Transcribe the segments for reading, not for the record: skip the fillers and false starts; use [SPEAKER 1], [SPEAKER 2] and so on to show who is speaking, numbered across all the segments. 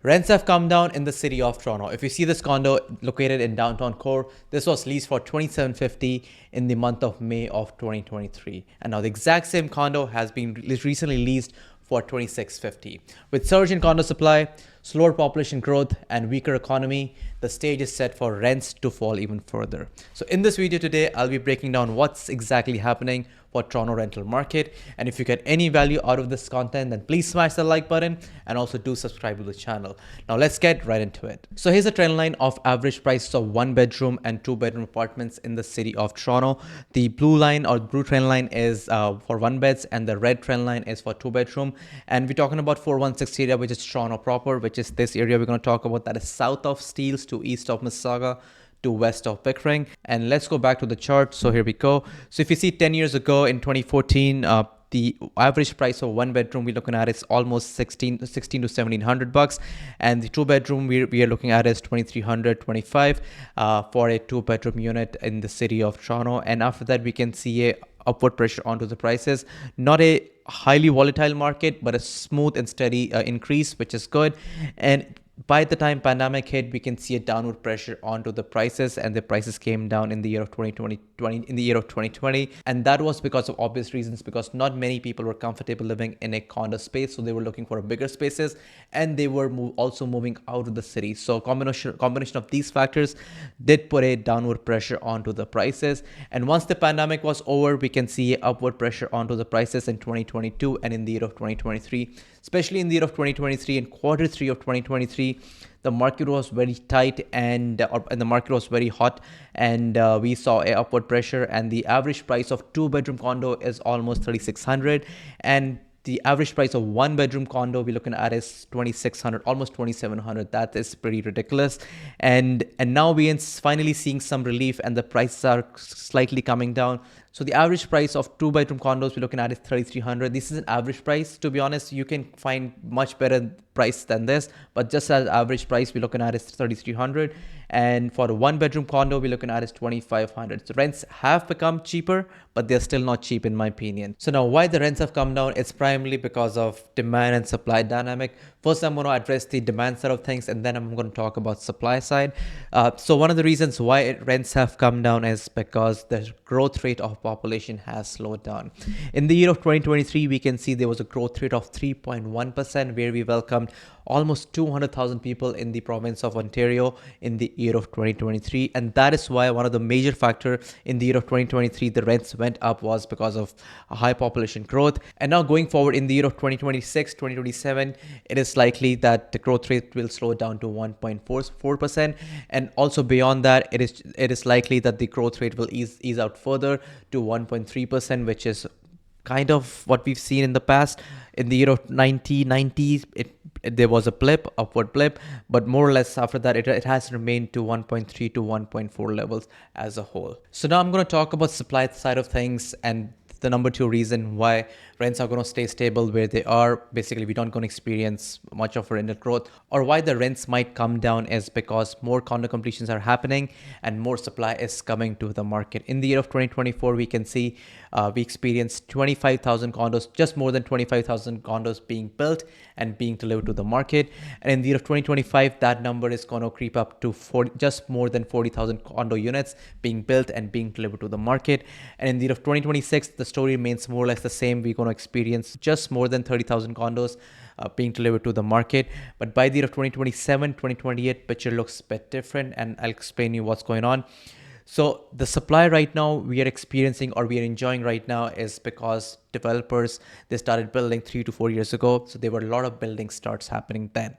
[SPEAKER 1] Rents have come down in the city of Toronto. If you see this condo located in downtown core, this was leased for $2,750 in the month of May of 2023. And now the exact same condo has been recently leased for $2,650. With surge in condo supply, slower population growth, and weaker economy, the stage is set for rents to fall even further. So in this video today, I'll be breaking down what's exactly happening for Toronto rental market. And if you get any value out of this content, then please smash the like button and also do subscribe to the channel. Now let's get right into it. So here's a trend line of average prices of 1-bedroom and 2-bedroom apartments in the city of Toronto. The blue line or blue trend line is for 1 beds and the red trend line is for 2-bedroom. And we're talking about 416 area, which is Toronto proper, which is this area we're going to talk about, that is south of Steeles to east of Mississauga to west of Pickering. And let's go back to the chart. So here we go. So if you see 10 years ago in 2014, the average price of 1-bedroom we're looking at is almost 16 to 1700 bucks, and the 2-bedroom we are looking at is 2325 for a 2-bedroom unit in the city of Toronto. And after that we can see a upward pressure onto the prices. Not a highly volatile market, but a smooth and steady increase, which is good. And by the time pandemic hit, we can see a downward pressure onto the prices, and the prices came down in the year of 2020, and that was because of obvious reasons, because not many people were comfortable living in a condo space, so they were looking for bigger spaces, and they were also moving out of the city. So combination of these factors did put a downward pressure onto the prices. And once the pandemic was over, we can see upward pressure onto the prices in 2022 and in the year of 2023. Especially in the year of 2023 and Q3 of 2023, the market was very tight and the market was very hot, and we saw a upward pressure. And the average price of 2-bedroom condo is almost 3,600, and the average price of 1-bedroom condo we're looking at is 2,600, almost 2,700. That is pretty ridiculous. And now we are finally seeing some relief, and the prices are slightly coming down. So the average price of 2-bedroom condos we're looking at is 3,300. This is an average price. To be honest, you can find much better price than this, but just as average price we're looking at is 3,300. And for the 1-bedroom condo we're looking at is 2,500. So rents have become cheaper, but they're still not cheap in my opinion. So now why the rents have come down? It's primarily because of demand and supply dynamic. First, I'm going to address the demand side of things, and then I'm going to talk about supply side. So one of the reasons why rents have come down is because the growth rate of population has slowed down. In the year of 2023, we can see there was a growth rate of 3.1%, where we welcomed almost 200,000 people in the province of Ontario in the year of 2023. And that is why one of the major factor in the year of 2023, the rents went up, was because of a high population growth. And now going forward in the year of 2026, 2027, it is likely that the growth rate will slow down to 1.44%. And also beyond that, it is likely that the growth rate will ease out further to 1.3%, which is kind of what we've seen in the past. In the year of 1990s, there was a upward blip, but more or less after that, it has remained to 1.3 to 1.4 levels as a whole. So now I'm going to talk about supply side of things, and the number 2 reason why rents are going to stay stable where they are. Basically, we don't going to experience much of a rental growth, or why the rents might come down, is because more condo completions are happening and more supply is coming to the market. In the year of 2024, we can see we experienced 25,000 condos, just more than 25,000 condos being built and being delivered to the market. And in the year of 2025, that number is going to creep up to just more than 40,000 condo units being built and being delivered to the market. And in the year of 2026, the story remains more or less the same. We're going to experience just more than 30,000 condos being delivered to the market. But by the year of 2027, 2028, picture looks a bit different, and I'll explain you what's going on. So the supply right now we are experiencing, or we are enjoying right now, is because developers, they started building 3 to 4 years ago. So there were a lot of building starts happening then.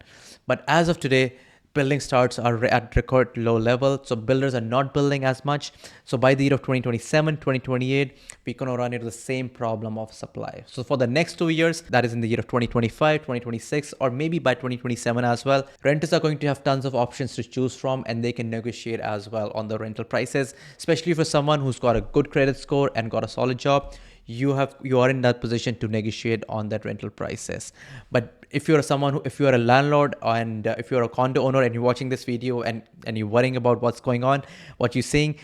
[SPEAKER 1] But as of today, building starts are at record low level. So builders are not building as much. So by the year of 2027, 2028, we're going to run into the same problem of supply. So for the next 2 years, that is in the year of 2025, 2026, or maybe by 2027 as well, renters are going to have tons of options to choose from, and they can negotiate as well on the rental prices, especially for someone who's got a good credit score and got a solid job. You are in that position to negotiate on that rental prices. But if you're if you're a landlord, and if you're a condo owner and you're watching this video and you're worrying about what's going on, what you're seeing,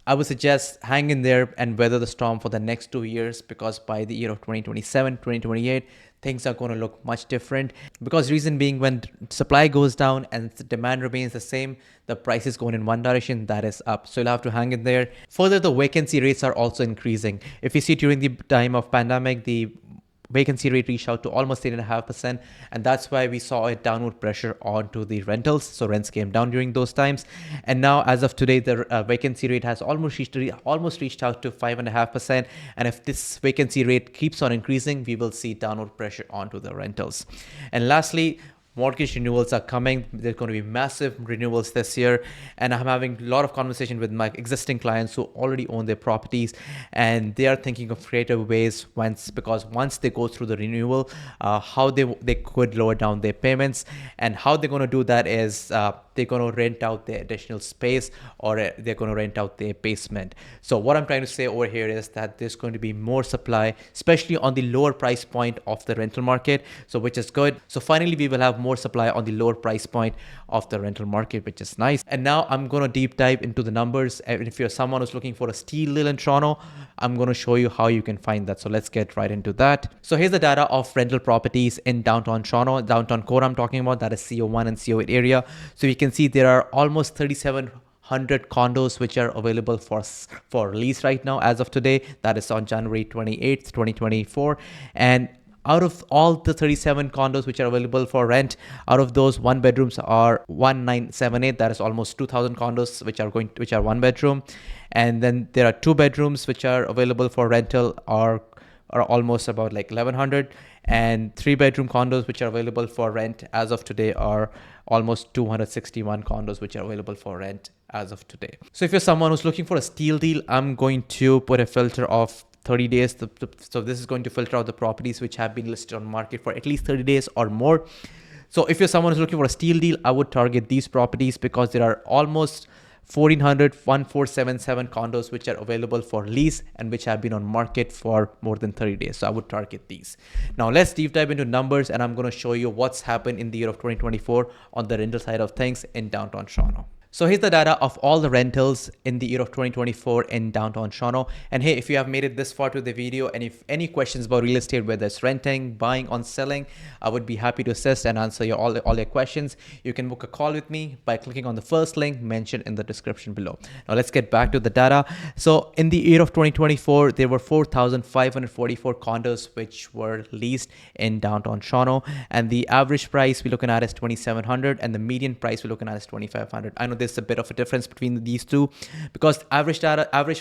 [SPEAKER 1] I would suggest hang in there and weather the storm for the next 2 years, because by the year of 2027, 2028, things are going to look much different, because reason being, when supply goes down and the demand remains the same, the price is going in one direction, that is up. So you'll have to hang in there. Further, the vacancy rates are also increasing. If you see during the time of pandemic, the vacancy rate reached out to almost 8.5%, and that's why we saw a downward pressure onto the rentals. So rents came down during those times, and now as of today, the vacancy rate has almost reached out to 5.5%. And if this vacancy rate keeps on increasing, we will see downward pressure onto the rentals. And lastly, mortgage renewals are coming. There's going to be massive renewals this year, and I'm having a lot of conversation with my existing clients who already own their properties, and they are thinking of creative ways because once they go through the renewal, how they could lower down their payments. And how they're going to do that is they're going to rent out their additional space, or they're going to rent out their basement. So what I'm trying to say over here is that there's going to be more supply, especially on the lower price point of the rental market, so which is good. So finally, we will have more supply on the lower price point of the rental market, which is nice. And now I'm going to deep dive into the numbers. And if you're someone who's looking for a steal deal in Toronto, I'm going to show you how you can find that. So let's get right into that. So here's the data of rental properties in downtown Toronto, downtown core I'm talking about, that is CO1 and CO8 area. So you can see there are almost 3,700 condos which are available for lease right now as of today. That is on January 28th, 2024. And out of all the 37 condos which are available for rent, out of those, one bedrooms are 1978. That is almost 2,000 condos which are one bedroom. And then there are two bedrooms which are available for rental are almost about like 1,100. And three bedroom condos which are available for rent as of today are almost 261 condos which are available for rent as of today. So if you're someone who's looking for a steal deal, I'm going to put a filter of 30 days. So this is going to filter out the properties which have been listed on market for at least 30 days or more. So if you're someone who's looking for a steal deal, I would target these properties because there are almost 1,477 condos which are available for lease and which have been on market for more than 30 days. So I would target these. Now let's deep dive into numbers, and I'm going to show you what's happened in the year of 2024 on the rental side of things in downtown Toronto. So here's the data of all the rentals in the year of 2024 in downtown Toronto. And hey, if you have made it this far to the video and if any questions about real estate, whether it's renting, buying, or selling, I would be happy to assist and answer all your questions. You can book a call with me by clicking on the first link mentioned in the description below. Now let's get back to the data. So in the year of 2024, there were 4,544 condos which were leased in downtown Toronto, and the average price we're looking at is 2,700, and the median price we're looking at is 2,500. I know there's a bit of a difference between these two because average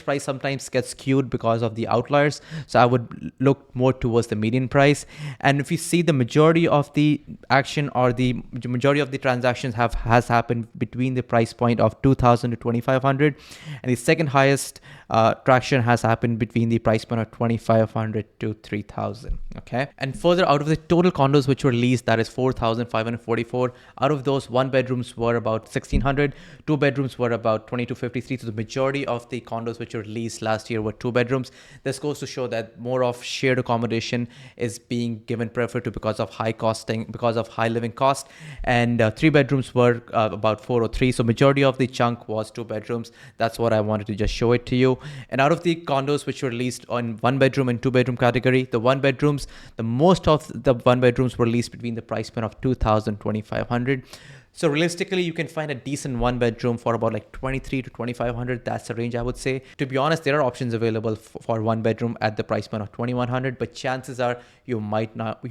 [SPEAKER 1] price sometimes gets skewed because of the outliers. So I would look more towards the median price. And if you see, the majority of the action or the majority of the transactions has happened between the price point of 2,000 to 2,500, and the second highest traction has happened between the price point of 2,500 to 3,000. Okay, and further, out of the total condos which were leased, that is 4,544. Out of those, one bedrooms were about 1,600, two bedrooms were about 2,253. So the majority of the condos which were leased last year were two bedrooms. This goes to show that more of shared accommodation is being given preference to because of high living cost. And three bedrooms were about 403. So majority of the chunk was two bedrooms. That's what I wanted to just show it to you. And out of the condos which were leased on one bedroom and two bedroom category, the most of the one bedrooms were leased between the price point of 2,000 to 2,500. So realistically, you can find a decent one bedroom for about like 23 to 2,500. That's the range I would say. To be honest, there are options available for one bedroom at the price point of 2,100, but chances are you might not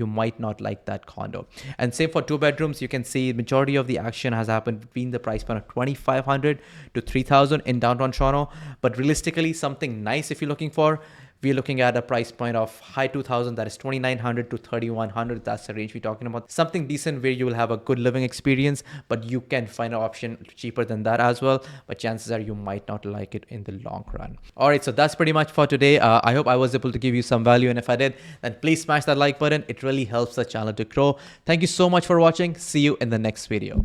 [SPEAKER 1] like that condo. And same for two bedrooms, you can see majority of the action has happened between the price point of 2,500 to 3,000 in downtown Toronto. But realistically, something nice if you're looking for, we're looking at a price point of high 2,000, that is 2,900 to 3,100. That's the range we're talking about. Something decent where you will have a good living experience, but you can find an option cheaper than that as well. But chances are you might not like it in the long run. All right, so that's pretty much for today. I hope I was able to give you some value. And if I did, then please smash that like button. It really helps the channel to grow. Thank you so much for watching. See you in the next video.